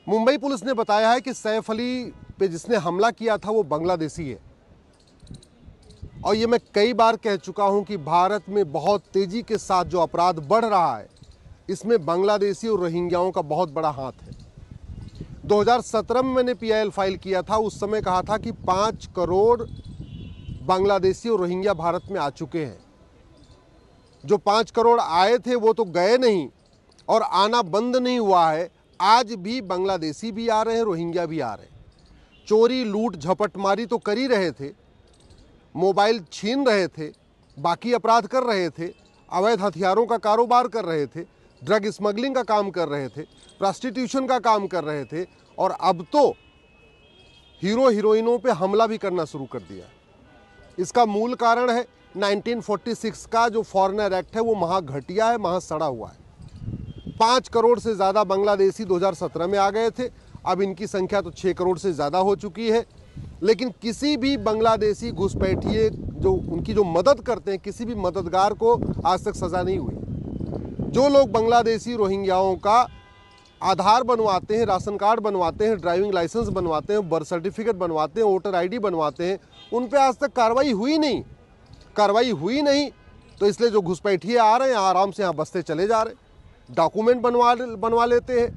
Mumbai police ने बताया है कि सैफ अली पे जिसने हमला किया था वो बांग्लादेशी है। और ये मैं कई बार कह चुका हूं कि भारत में बहुत तेजी के साथ जो अपराध बढ़ रहा है, इसमें बांग्लादेशी और रोहिंग्याओं का बहुत बड़ा हाथ है। 2017 में मैंने पीआईएल फाइल किया था। उस समय कहा था कि 5 करोड़ बांग्लादेशी और रोहिंग्या भारत में आ चुके हैं। जो 5 करोड़ आए थे वो तो गए नहीं और आना बंद नहीं हुआ है। आज भी बांग्लादेशी भी आ रहे हैं, रोहिंग्या भी आ रहे हैं। चोरी, लूट, झपटमारी तो कर ही रहे थे, मोबाइल छीन रहे थे, बाकी अपराध कर रहे थे, अवैध हथियारों का कारोबार कर रहे थे, ड्रग स्मगलिंग का काम कर रहे थे, प्रॉस्टिट्यूशन का काम कर रहे थे और अब तो हीरो हीरोइनों पे हमला भी करना शुरू कर दिया। इसका मूल कारण है 1946 का जो फॉरेनर एक्ट है, वो महा घटिया है, महा सड़ा हुआ है। 5 करोड़ से ज़्यादा बांग्लादेशी 2017 में आ गए थे। अब इनकी संख्या तो 6 करोड़ से ज़्यादा हो चुकी है। लेकिन किसी भी बांग्लादेशी घुसपैठिए जो उनकी जो मदद करते हैं, किसी भी मददगार को आज तक सज़ा नहीं हुई। जो लोग बांग्लादेशी रोहिंग्याओं का आधार बनवाते हैं, राशन कार्ड बनवाते हैं, ड्राइविंग लाइसेंस बनवाते हैं, बर्थ सर्टिफिकेट बनवाते हैं, वोटर आईडी बनवाते हैं, उन पे आज तक कार्रवाई हुई नहीं। कार्रवाई हुई नहीं तो इसलिए जो घुसपैठिए आ रहे हैं आराम से यहाँ बसते चले जा रहे हैं। डॉक्यूमेंट बनवा लेते हैं,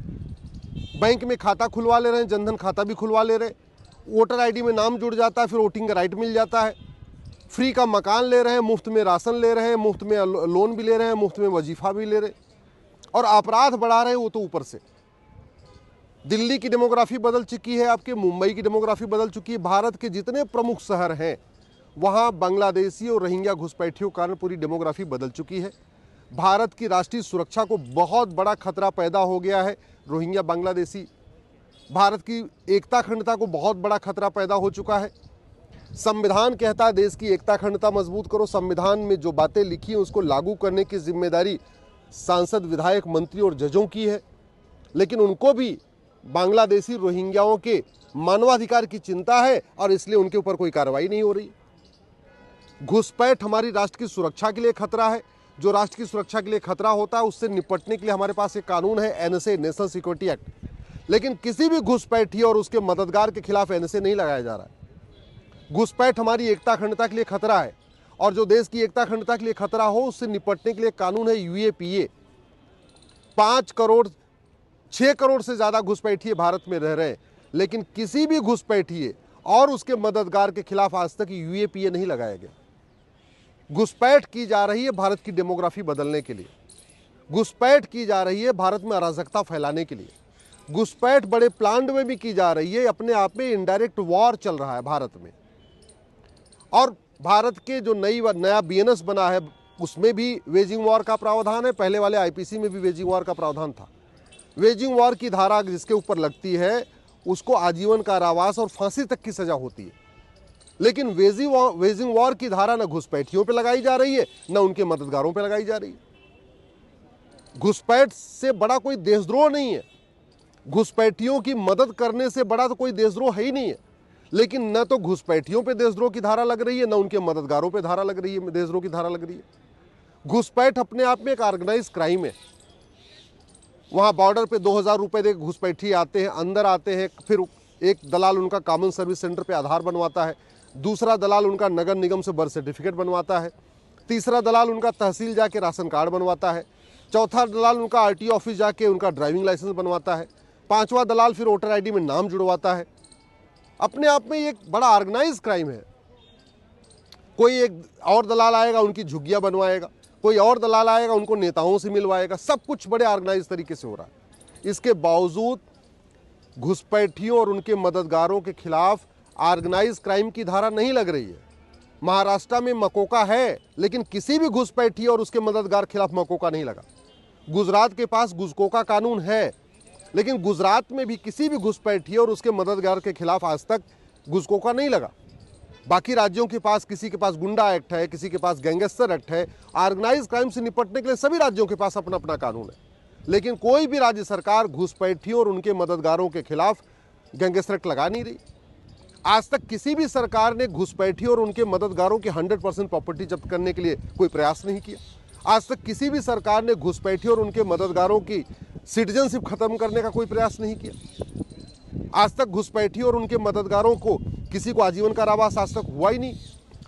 बैंक में खाता खुलवा ले रहे हैं, जनधन खाता भी खुलवा ले रहे हैं, वोटर आईडी में नाम जुड़ जाता है, फिर वोटिंग का राइट मिल जाता है। फ्री का मकान ले रहे हैं, मुफ्त में राशन ले रहे हैं, मुफ्त में लोन भी ले रहे हैं, मुफ्त में वजीफा भी ले रहे हैं और अपराध बढ़ा रहे हैं वो तो ऊपर से। दिल्ली की डेमोग्राफी बदल चुकी है, आपके मुंबई की डेमोग्राफी बदल चुकी है। भारत के जितने प्रमुख शहर हैं वहाँ बांग्लादेशी और रोहिंग्या घुसपैठियों के कारण पूरी डेमोग्राफी बदल चुकी है। भारत की राष्ट्रीय सुरक्षा को बहुत बड़ा खतरा पैदा हो गया है रोहिंग्या बांग्लादेशी। भारत की एकता अखंडता को बहुत बड़ा खतरा पैदा हो चुका है। संविधान कहता है देश की एकता अखंडता मजबूत करो। संविधान में जो बातें लिखी हैं उसको लागू करने की जिम्मेदारी सांसद, विधायक, मंत्री और जजों की है। लेकिन उनको भी बांग्लादेशी रोहिंग्याओं के मानवाधिकार की चिंता है और इसलिए उनके ऊपर कोई कार्रवाई नहीं हो रही। घुसपैठ हमारी राष्ट्र की सुरक्षा के लिए खतरा है। जो राष्ट्र की सुरक्षा के लिए खतरा होता है उससे निपटने के लिए हमारे पास एक कानून है, एनएसए, नेशनल सिक्योरिटी एक्ट। लेकिन किसी भी घुसपैठी और उसके मददगार के खिलाफ एनएसए नहीं लगाया जा रहा है। घुसपैठ हमारी एकता अखंडता के लिए खतरा है और जो देश की एकता अखंडता के लिए खतरा हो उससे निपटने के लिए कानून है यूएपीए। 6 करोड़ से ज़्यादा घुसपैठिए भारत में रह रहे हैं, लेकिन किसी भी घुसपैठिए और उसके मददगार के खिलाफ आज तक यूएपीए नहीं लगाया गया। घुसपैठ की जा रही है भारत की डेमोग्राफी बदलने के लिए। घुसपैठ की जा रही है भारत में अराजकता फैलाने के लिए। घुसपैठ बड़े प्लान में भी की जा रही है। अपने आप में इनडायरेक्ट वॉर चल रहा है भारत में। और भारत के जो नया बीएनएस बना है उसमें भी वेजिंग वॉर का प्रावधान है। पहले वाले आईपीसी में भी वेजिंग वॉर का प्रावधान था। वेजिंग वॉर की धारा जिसके ऊपर लगती है उसको आजीवन कारावास और फांसी तक की सजा होती है। लेकिन वेजिंग वॉर की धारा न घुसपैठियों पे लगाई जा रही है न उनके मददगारों पे लगाई जा रही है। घुसपैठ से बड़ा कोई देशद्रोह नहीं है। घुसपैठियों की मदद करने से बड़ा तो कोई देशद्रोह है ही नहीं है। लेकिन न तो घुसपैठियों पे देशद्रोह की धारा लग रही है, न उनके मददगारों पे धारा लग रही है, देशद्रोह की धारा लग रही है। घुसपैठ अपने आप में एक ऑर्गेनाइज क्राइम है। वहाँ बॉर्डर पे 2000 रुपये दे घुसपैठी आते हैं, अंदर आते हैं, फिर एक दलाल उनका कॉमन सर्विस सेंटर पे आधार बनवाता है, दूसरा दलाल उनका नगर निगम से बर्थ सर्टिफिकेट बनवाता है, तीसरा दलाल उनका तहसील जाके राशन कार्ड बनवाता है, चौथा दलाल उनका आरटीओ ऑफिस जाके उनका ड्राइविंग लाइसेंस बनवाता है, पांचवा दलाल फिर वोटर आईडी में नाम जुड़वाता है। अपने आप में ये एक बड़ा ऑर्गेनाइज क्राइम है। कोई एक और दलाल आएगा उनकी झुग्गियाँ बनवाएगा, कोई और दलाल आएगा उनको नेताओं से मिलवाएगा। सब कुछ बड़े ऑर्गेनाइज तरीके से हो रहा है। इसके बावजूद घुसपैठियों और उनके मददगारों के खिलाफ ऑर्गेनाइज क्राइम की धारा नहीं लग रही है। महाराष्ट्र में मकोका है लेकिन किसी भी घुसपैठी और उसके मददगार खिलाफ मकोका नहीं लगा। गुजरात के पास गुजकोका कानून है लेकिन गुजरात में भी किसी भी घुसपैठी और उसके मददगार के खिलाफ आज तक गुजकोका नहीं लगा। बाकी राज्यों के पास, किसी के पास गुंडा एक्ट है, किसी के पास गैंगस्टर एक्ट है। ऑर्गेनाइज क्राइम से निपटने के लिए सभी राज्यों के पास अपना अपना कानून है। लेकिन कोई भी राज्य सरकार घुसपैठियों और उनके मददगारों के खिलाफ गैंगस्टर एक्ट लगा नहीं रही। आज तक किसी भी सरकार ने घुसपैठियों और उनके मददगारों की 100% प्रॉपर्टी जब्त करने के लिए कोई प्रयास नहीं किया। आज तक किसी भी सरकार ने घुसपैठियों और उनके मददगारों की सिटीजनशिप खत्म करने का कोई प्रयास नहीं किया। आज तक घुसपैठियों और उनके मददगारों को किसी को आजीवन कारावास आज तक हुआ ही नहीं,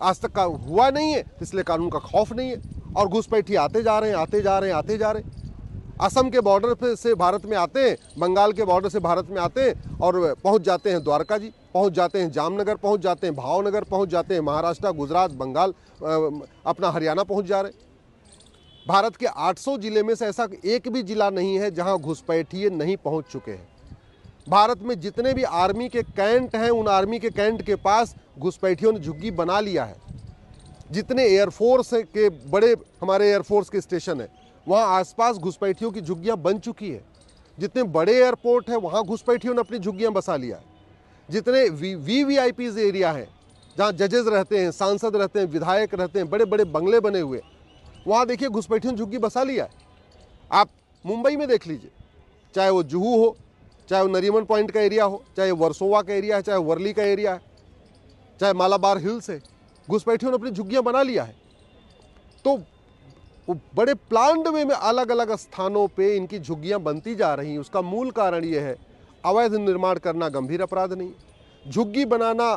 आज तक का हुआ नहीं है, इसलिए कानून का खौफ नहीं है। और घुसपैठी आते जा रहे हैं, आते जा रहे हैं, आते जा रहे हैं। असम के बॉर्डर पे से भारत में आते हैं, बंगाल के बॉर्डर से भारत में आते हैं और पहुंच जाते हैं द्वारका जी, पहुंच जाते हैं जामनगर, पहुंच जाते हैं भावनगर, पहुंच जाते हैं महाराष्ट्र, गुजरात, बंगाल, अपना हरियाणा पहुंच जा रहे हैं। भारत के 800 जिले में से ऐसा एक भी जिला नहीं है जहां घुसपैठिए नहीं पहुंच चुके हैं। भारत में जितने भी आर्मी के कैंट हैं, उन आर्मी के कैंट के पास घुसपैठियों ने झुग्गी बना लिया है। जितने एयरफोर्स के बड़े हमारे एयरफोर्स के स्टेशन है, वहाँ आसपास घुसपैठियों की झुग्गियाँ बन चुकी है। जितने बड़े एयरपोर्ट हैं, वहाँ घुसपैठियों ने अपनी झुग्गियाँ बसा लिया है। जितने वीवीआईपीज एरिया हैं, जहाँ जजेस रहते हैं, सांसद रहते हैं, विधायक रहते हैं, बड़े बड़े बंगले बने हुए, वहाँ देखिए घुसपैठियों ने झुग्गी बसा लिया है। आप मुंबई में देख लीजिए, चाहे वो जुहू हो, चाहे वो नरीमन पॉइंट का एरिया हो, चाहे वर्सोवा का एरिया है, चाहे वर्ली का एरिया है, चाहे मालाबार हिल्स है, घुसपैठियों ने अपनी झुग्गियां बना लिया है। तो वो बड़े प्लान्ड वे में अलग अलग स्थानों पे इनकी झुग्गियां बनती जा रही हैं। उसका मूल कारण ये है, अवैध निर्माण करना गंभीर अपराध नहीं है। झुग्गी बनाना,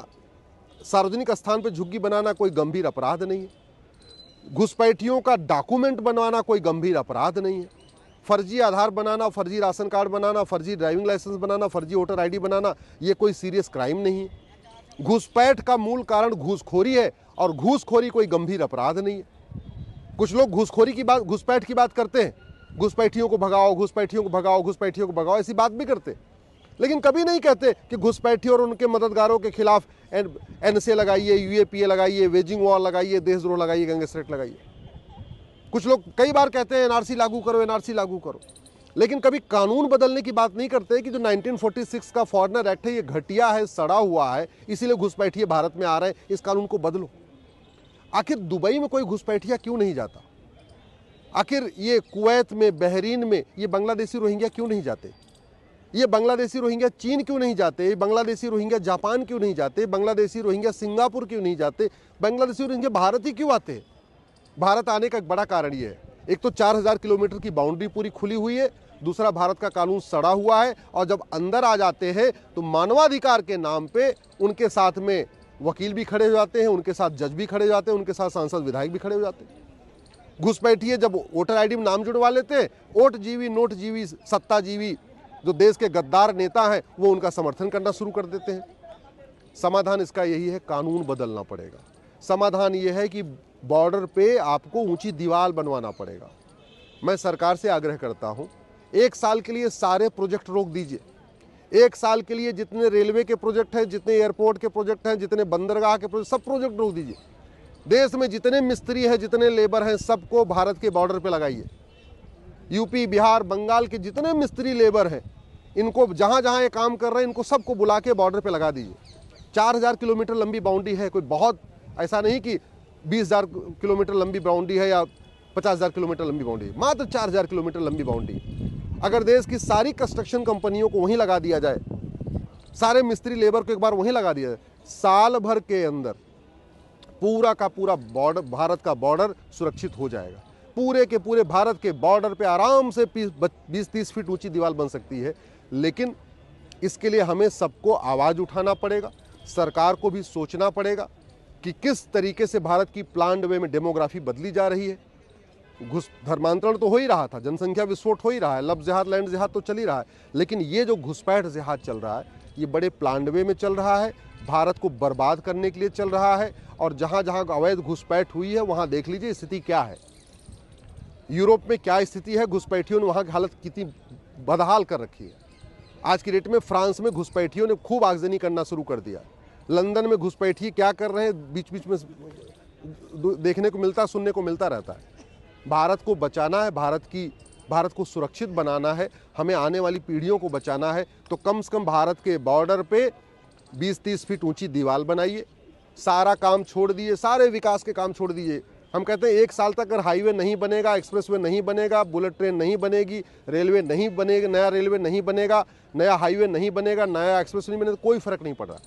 सार्वजनिक स्थान पे झुग्गी बनाना कोई गंभीर अपराध नहीं है। घुसपैठियों का डॉक्यूमेंट बनवाना कोई गंभीर अपराध नहीं है। फर्जी आधार बनाना, फर्जी राशन कार्ड बनाना, फर्जी ड्राइविंग लाइसेंस बनाना, फर्जी वोटर आईडी बनाना, ये कोई सीरियस क्राइम नहीं है। घुसपैठ का मूल कारण घूसखोरी है और घूसखोरी कोई गंभीर अपराध नहीं है। कुछ लोग घूसखोरी की बात, घुसपैठ की बात करते हैं, घुसपैठियों को भगाओ, घुसपैठियों को भगाओ, घुसपैठियों को भगाओ, ऐसी बात भी करते, लेकिन कभी नहीं कहते कि घुसपैठियों और उनके मददगारों के खिलाफ एनएसए लगाइए, यूएपीए लगाइए, वेजिंग वॉर लगाइए, देशद्रोह लगाइए, गैंगस्टर लगाइए। कुछ लोग कई बार कहते हैं एनआरसी लागू करो, एनआरसी लागू करो, लेकिन कभी कानून बदलने की बात नहीं करते कि जो 1946 का फॉरेनर एक्ट है, ये घटिया है, सड़ा हुआ है, इसीलिए घुसपैठिए भारत में आ रहे हैं, इस कानून को बदलो। आखिर दुबई में कोई घुसपैठिया क्यों नहीं जाता? आखिर ये कुवैत में, बहरीन में ये बांग्लादेशी रोहिंग्या क्यों नहीं जाते? ये बांग्लादेशी रोहिंग्या चीन क्यों नहीं जाते? बांग्लादेशी रोहिंग्या जापान क्यों नहीं जाते? बांग्लादेशी रोहिंग्या सिंगापुर क्यों नहीं जाते? बांग्लादेशी रोहिंग्या भारत ही क्यों आते हैं? भारत आने का एक बड़ा कारण ये है, एक तो 4000 किलोमीटर की बाउंड्री पूरी खुली हुई है, दूसरा भारत का कानून सड़ा हुआ है, और जब अंदर आ जाते हैं तो मानवाधिकार के नाम पे उनके साथ में वकील भी खड़े हो जाते हैं, उनके साथ जज भी खड़े हो जाते हैं, उनके साथ सांसद विधायक भी खड़े हो जाते हैं। घुसपैठिए जब वोटर आईडी में नाम जुड़वा लेते हैं, ओट जीवी, नोट जीवी, सत्ता जीवी जो देश के गद्दार नेता हैं वो उनका समर्थन करना शुरू कर देते हैं। समाधान इसका यही है, कानून बदलना पड़ेगा। समाधान ये है कि बॉर्डर पे आपको ऊंची दीवार बनवाना पड़ेगा। मैं सरकार से आग्रह करता हूं, 1 साल के लिए सारे प्रोजेक्ट रोक दीजिए। 1 साल के लिए जितने रेलवे के प्रोजेक्ट हैं, जितने एयरपोर्ट के प्रोजेक्ट हैं, जितने बंदरगाह के प्रोजेक्ट, सब प्रोजेक्ट रोक दीजिए। देश में जितने मिस्त्री हैं, जितने लेबर हैं, सबको भारत के बॉर्डर पे लगाइए। यूपी, बिहार, बंगाल के जितने मिस्त्री लेबर हैं, इनको जहाँ जहाँ ये काम कर रहे हैं, इनको सबको बुला के बॉर्डर पे लगा दीजिए। 4000 किलोमीटर लंबी बाउंड्री है, कोई बहुत ऐसा नहीं कि 20,000 किलोमीटर लंबी बाउंड्री है या 50,000 किलोमीटर लंबी बाउंड्री, मात्र 4000 किलोमीटर लंबी बाउंड्री। अगर देश की सारी कंस्ट्रक्शन कंपनियों को वहीं लगा दिया जाए, सारे मिस्त्री लेबर को एक बार वहीं लगा दिया जाए, साल भर के अंदर पूरा का पूरा बॉर्डर, भारत का बॉर्डर सुरक्षित हो जाएगा। पूरे के पूरे भारत के बॉर्डर पे आराम से 20-30 फीट ऊंची दीवार बन सकती है। लेकिन इसके लिए हमें सबको आवाज़ उठाना पड़ेगा, सरकार को भी सोचना पड़ेगा कि किस तरीके से भारत की प्लान्ड वे में डेमोग्राफी बदली जा रही है। धर्मांतरण तो हो ही रहा था, जनसंख्या विस्फोट हो ही रहा है, लव जिहाद, लैंड जिहाद तो चल ही रहा है, लेकिन ये जो घुसपैठ जिहाद चल रहा है, ये बड़े प्लान्ड वे में चल रहा है, भारत को बर्बाद करने के लिए चल रहा है। और जहाँ जहाँ अवैध घुसपैठ हुई है, वहाँ देख लीजिए स्थिति क्या है। यूरोप में क्या स्थिति है, घुसपैठियों ने वहाँ की हालत कितनी बदहाल कर रखी है। आज की डेट में फ्रांस में घुसपैठियों ने खूब आगजनी करना शुरू कर दिया। लंदन में घुसपैठी क्या कर रहे हैं, बीच बीच में देखने को मिलता, सुनने को मिलता रहता है। भारत को बचाना है, भारत को सुरक्षित बनाना है, हमें आने वाली पीढ़ियों को बचाना है, तो कम से कम भारत के बॉर्डर पे 20-30 फीट ऊंची दीवार बनाइए। सारा काम छोड़ दीजिए, सारे विकास के काम छोड़ दीजिए। हम कहते हैं 1 साल तक अगर हाईवे नहीं बनेगा, एक्सप्रेसवे नहीं बनेगा, बुलेट ट्रेन नहीं बनेगी, रेलवे नहीं बनेगा, नया रेलवे नहीं बनेगा, नया हाईवे नहीं बनेगा, नया एक्सप्रेस नहीं बनेगा, कोई फर्क नहीं पड़ रहा।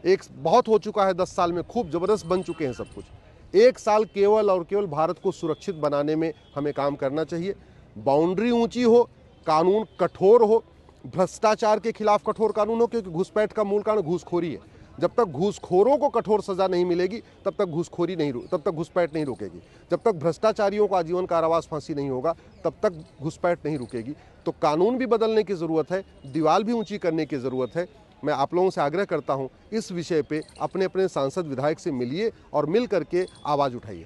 एक बहुत हो चुका है, 10 साल में खूब ज़बरदस्त बन चुके हैं सब कुछ। 1 साल केवल और केवल भारत को सुरक्षित बनाने में हमें काम करना चाहिए। बाउंड्री ऊंची हो, कानून कठोर हो, भ्रष्टाचार के खिलाफ कठोर कानून हो, क्योंकि घुसपैठ का मूल कारण घूसखोरी है। जब तक घूसखोरों को कठोर सजा नहीं मिलेगी तब तक घुसपैठ नहीं रुकेगी। जब तक भ्रष्टाचारियों को आजीवन कारावास, फांसी नहीं होगा तब तक घुसपैठ नहीं रुकेगी। तो कानून भी बदलने की ज़रूरत है, दीवार भी ऊंची करने की ज़रूरत है। मैं आप लोगों से आग्रह करता हूं, इस विषय पे अपने अपने सांसद विधायक से मिलिए और मिल करके आवाज़ उठाइए।